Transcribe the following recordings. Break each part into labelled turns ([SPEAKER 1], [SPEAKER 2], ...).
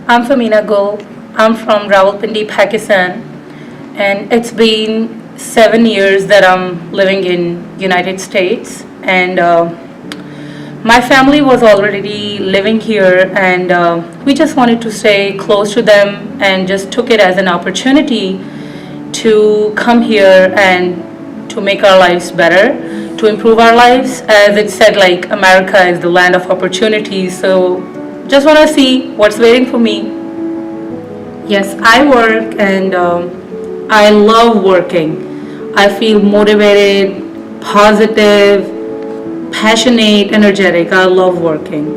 [SPEAKER 1] I'm Famina Gul. I'm from Rawalpindi, Pakistan, and it's been 7 years that I'm living in United States. And my family was already living here, and we just wanted to stay close to them, and just took it as an opportunity to come here and to make our lives better, to improve our lives. As it said, like America is the land of opportunities. So just want to see what's waiting for me. Yes, I work and I love working. I feel motivated, positive, passionate, energetic. I love working.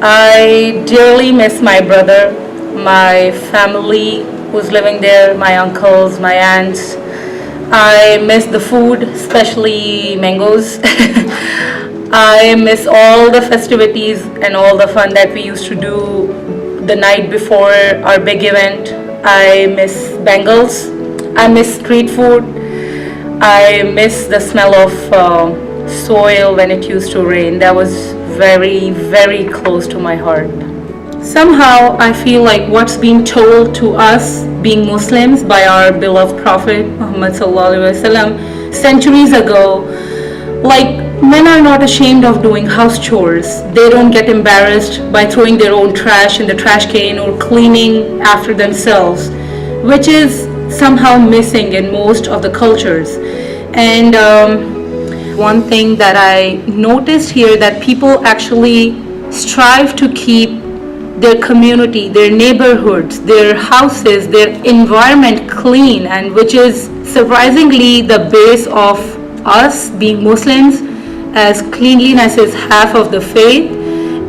[SPEAKER 1] I dearly miss my brother, my family who's living there, my uncles, my aunts. I miss the food, especially mangoes. I miss all the festivities and all the fun that we used to do the night before our big event. I miss bangles. I miss street food. I miss the smell of soil when it used to rain. That was very, very close to my heart. Somehow, I feel like what's being told to us, being Muslims, by our beloved Prophet Muhammad Sallallahu Alaihi Wasallam centuries ago, like men are not ashamed of doing house chores. They don't get embarrassed by throwing their own trash in the trash can or cleaning after themselves, which is somehow missing in most of the cultures. And one thing that I noticed here, that people actually strive to keep their community, their neighborhoods, their houses, their environment clean, and which is surprisingly the base of us being Muslims, as cleanliness is half of the faith,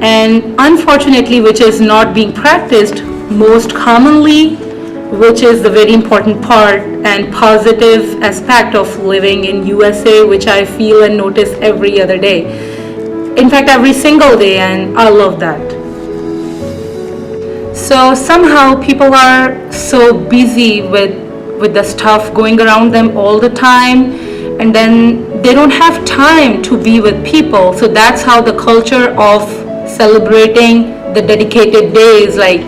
[SPEAKER 1] and unfortunately which is not being practiced most commonly, which is the very important part and positive aspect of living in USA, which I feel and notice every other day. In fact, every single day, and I love that. So somehow people are so busy with the stuff going around them all the time, and then they don't have time to be with people. So that's how the culture of celebrating the dedicated days like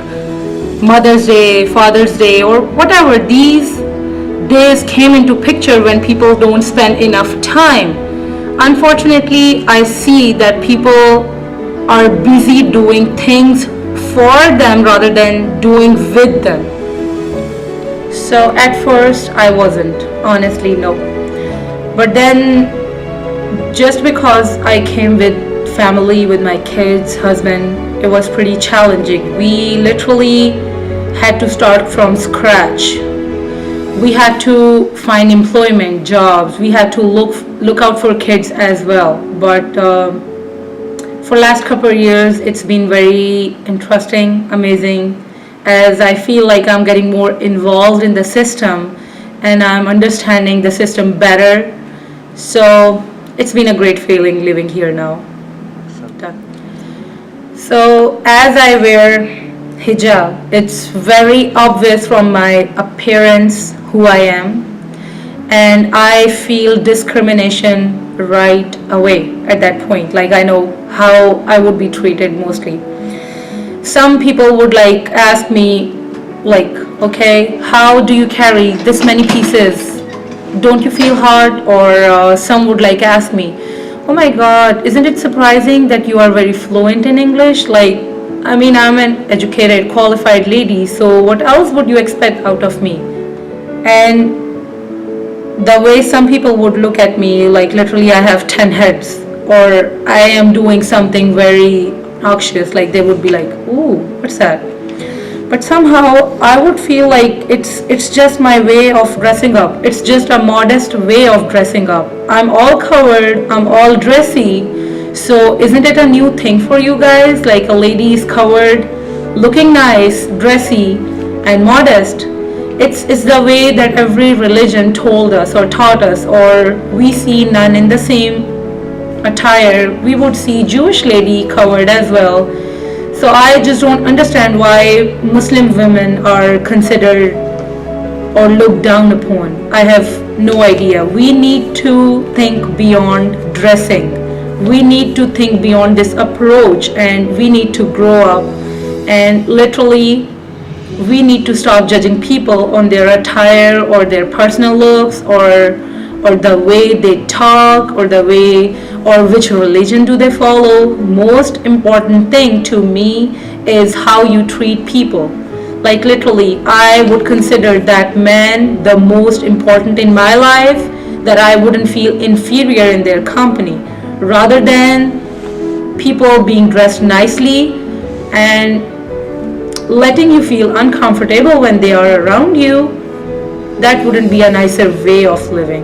[SPEAKER 1] Mother's Day, Father's Day, or whatever, these days came into picture when people don't spend enough time. Unfortunately, I see that people are busy doing things for them rather than doing with them. So at first I wasn't, honestly, no. But then just because I came with family, with my kids, husband, it was pretty challenging. We literally had to start from scratch. We had to find employment, jobs. We had to look out for kids as well. But for last couple of years, it's been very interesting, amazing, as I feel like I'm getting more involved in the system and I'm understanding the system better. So it's been a great feeling living here now. So as I wear hijab, it's very obvious from my appearance who I am, and I feel discrimination right away at that point. Like, I know how I would be treated mostly. Some people would like ask me like, okay, how do you carry this many pieces? Don't you feel hard? Or some would like ask me, oh my god, isn't it surprising that you are very fluent in English? Like, I mean, I'm an educated, qualified lady, so what else would you expect out of me? And the way some people would look at me, like literally I have 10 heads, or I am doing something very obnoxious, like they would be like, ooh, what's that? But somehow I would feel like it's just my way of dressing up. It's just a modest way of dressing up. I'm all covered, I'm all dressy. So isn't it a new thing for you guys? Like a lady is covered, looking nice, dressy, and modest. It's the way that every religion told us or taught us, or we see none in the same attire. We would see Jewish lady covered as well. So I just don't understand why Muslim women are considered or looked down upon. I have no idea. We need to think beyond dressing. We need to think beyond this approach, and we need to grow up And literally, we need to stop judging people on their attire or their personal looks or the way they talk or the way or which religion do they follow. Most important thing to me is how you treat people. Like literally, I would consider that man the most important in my life, that I wouldn't feel inferior in their company, rather than people being dressed nicely and letting you feel uncomfortable when they are around you. That wouldn't be a nicer way of living.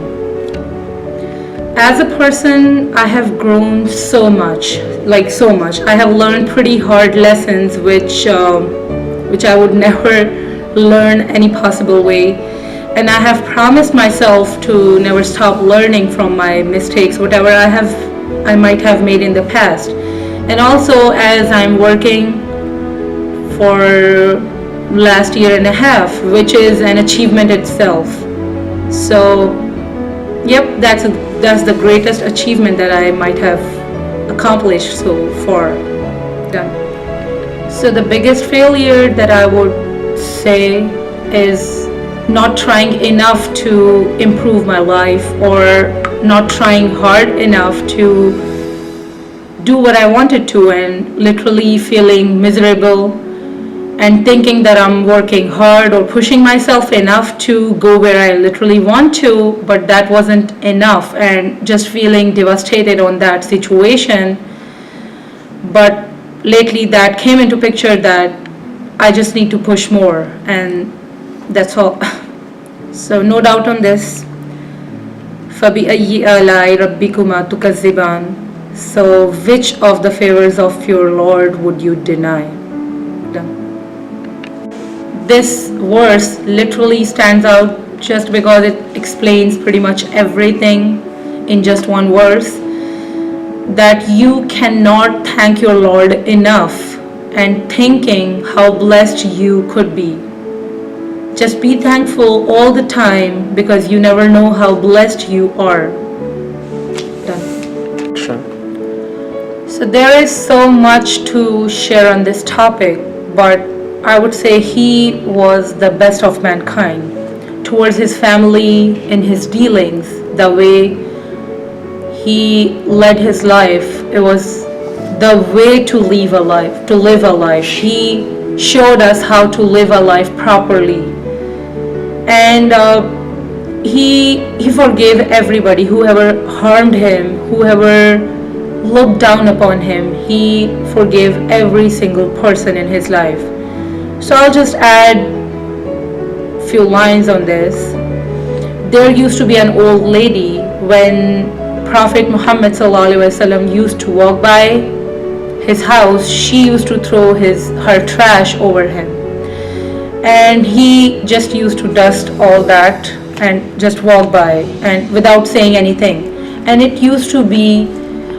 [SPEAKER 1] As a person, I have grown so much, like so much. I have learned pretty hard lessons which I would never learn any possible way. And I have promised myself to never stop learning from my mistakes, whatever I might have made in the past. And also, as I'm working for last year and a half, which is an achievement itself. So, yep, that's the greatest achievement that I might have accomplished so far. Done. So the biggest failure that I would say is not trying enough to improve my life, or not trying hard enough to do what I wanted to, and literally feeling miserable and thinking that I'm working hard or pushing myself enough to go where I literally want to, but that wasn't enough, and just feeling devastated on that situation. But lately that came into picture that I just need to push more, and that's all. So no doubt on this. فَبِأَيِّ آلَاءِ رَبِّكُمَا تُكَذِّبَانِ. So which of the favors of your Lord would you deny? Done. This verse literally stands out just because it explains pretty much everything in just one verse. That you cannot thank your Lord enough, and thinking how blessed you could be. Just be thankful all the time, because you never know how blessed you are. Done.
[SPEAKER 2] Sure.
[SPEAKER 1] So there is so much to share on this topic, but I would say he was the best of mankind towards his family in his dealings, the way he led his life. It was the way to live a life. He showed us how to live a life properly. And he forgave everybody, whoever harmed him, whoever looked down upon him. He forgave every single person in his life. So I'll just add a few lines on this. There used to be an old lady when Prophet Muhammad ﷺ used to walk by his house. She used to throw her trash over him, and he just used to dust all that and just walk by and without saying anything. And it used to be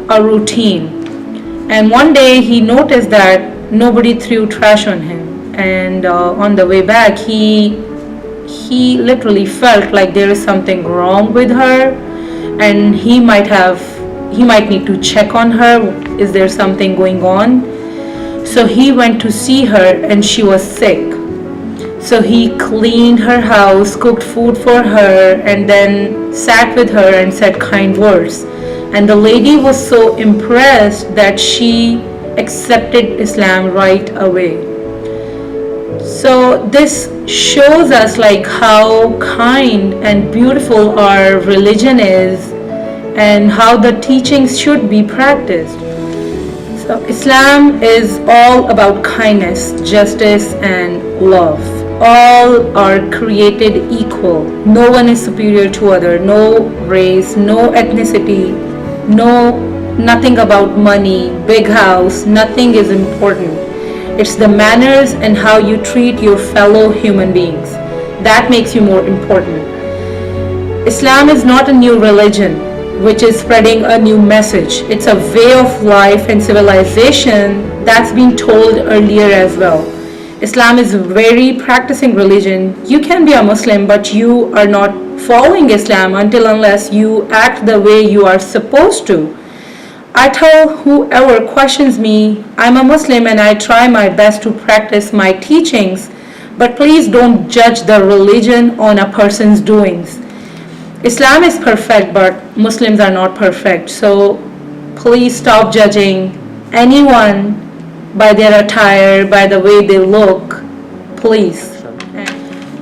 [SPEAKER 1] a routine. And one day he noticed that nobody threw trash on him, and on the way back he literally felt like there is something wrong with her, and he might need to check on her. Is there something going on? So he went to see her, and she was sick. So he cleaned her house, cooked food for her, and then sat with her and said kind words. And the lady was so impressed that she accepted Islam right away. So this shows us like how kind and beautiful our religion is, and how the teachings should be practiced. So Islam is all about kindness, justice, and love. All are created equal. No one is superior to other. No race, no ethnicity, nothing about money, big house, nothing is important. It's the manners and how you treat your fellow human beings. That makes you more important. Islam is not a new religion which is spreading a new message. It's a way of life and civilization that's been told earlier as well. Islam is a very practicing religion. You can be a Muslim, but you are not following Islam until unless you act the way you are supposed to. I tell whoever questions me, I'm a Muslim and I try my best to practice my teachings, but please don't judge the religion on a person's doings. Islam is perfect, but Muslims are not perfect. So please stop judging anyone by their attire, by the way they look. Please.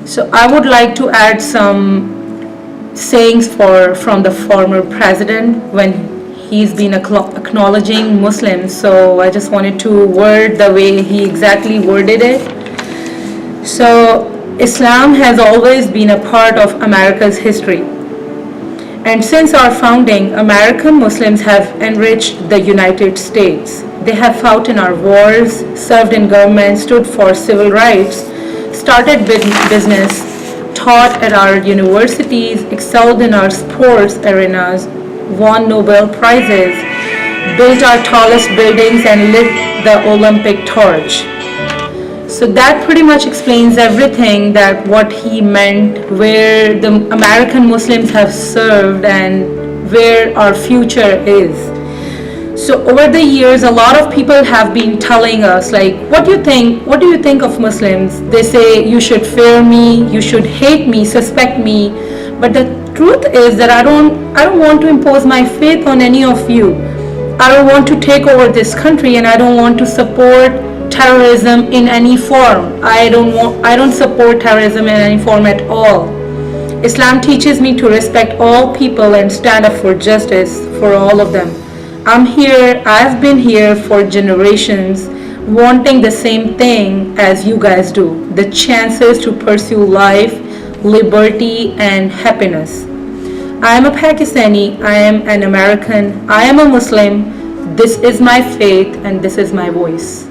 [SPEAKER 1] So I would like to add some sayings from the former president when he's been acknowledging Muslims. So I just wanted to word the way he exactly worded it. So Islam has always been a part of America's history. And since our founding, American Muslims have enriched the United States. They have fought in our wars, served in government, stood for civil rights, started business, taught at our universities, excelled in our sports arenas, won Nobel Prizes, built our tallest buildings, and lit the Olympic torch. So that pretty much explains everything, that what he meant, where the American Muslims have served and where our future is. So over the years, a lot of people have been telling us, like, what do you think of Muslims? They say you should fear me, you should hate me, suspect me. But the truth is that I don't want to impose my faith on any of you. I don't want to take over this country, and I don't want to support terrorism in any form. I don't support terrorism in any form at all. Islam teaches me to respect all people and stand up for justice for all of them. I've been here for generations, wanting the same thing as you guys do, the chances to pursue life, liberty, and happiness. I am a Pakistani, I am an American, I am a Muslim. This is my faith and this is my voice.